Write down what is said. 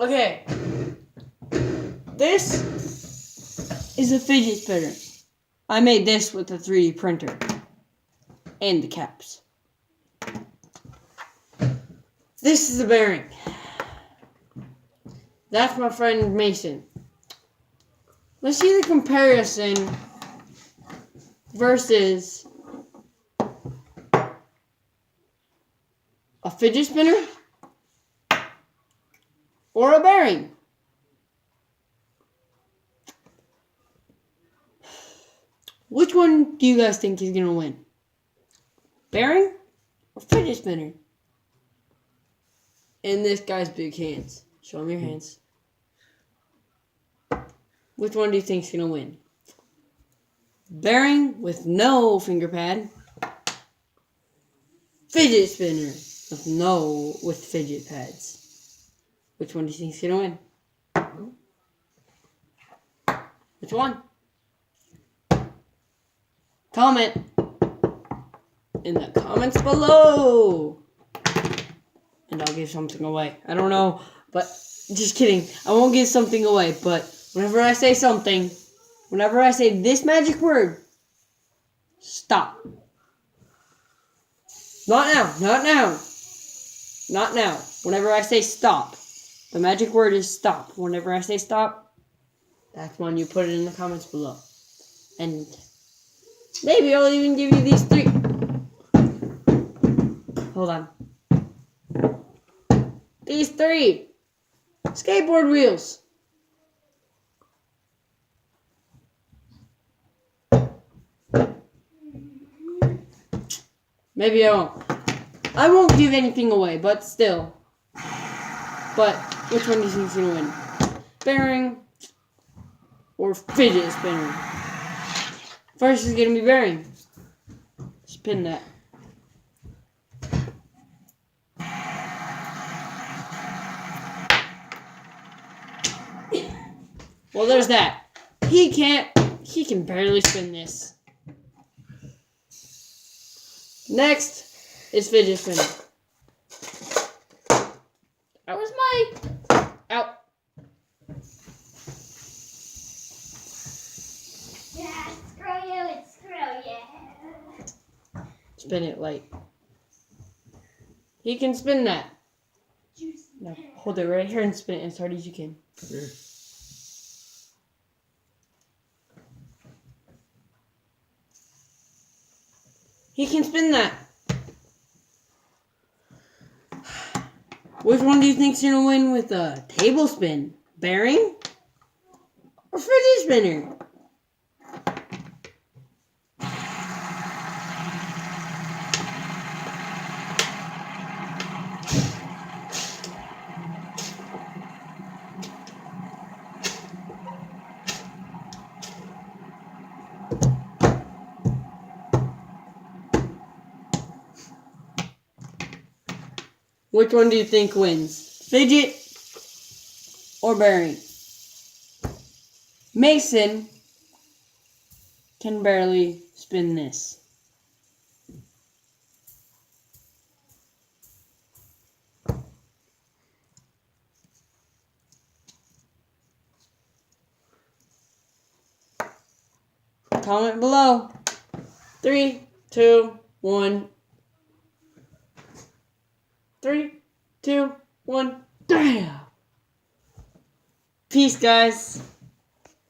Okay. This is a fidget spinner. I made this with a 3D printer. And the caps. This is the bearing. That's my friend Mason. Let's see the comparison versus a fidget spinner or a bearing. Which one do you guys think is going to win? Bearing or fidget spinner? And this guy's big hands. Show him your hands. Which one do you think is going to win? Bearing with no finger pad. Fidget spinner with fidget pads. Which one do you think is going to win? Which one? Comment in the comments below. And I'll give something away. I don't know, but just kidding. I won't give something away, but whenever I say something, whenever I say this magic word, stop. Not now, not now. Not now. Whenever I say stop, the magic word is stop. Whenever I say stop, that's when you put it in the comments below. And maybe I'll even give you these 3. Hold on. These 3 skateboard wheels. Maybe I won't. I won't give anything away, but still. But which one do you think is going to win? Bearing or fidget spinner? First is going to be bearing. Spin that. Well, there's that. He can barely spin this. Next is fidget spinner. That was my... Out. Yeah, screw you. Spin it light. He can spin that. Now, hold it right here and spin it as hard as you can. He can spin that. Which one do you think's gonna win with a table spin? Bearing or fidget spinner? Which one do you think wins? Fidget or bearing? Mason can barely spin this. Comment below. 3, 2, 1. 3, 2, 1. Damn! Peace, guys.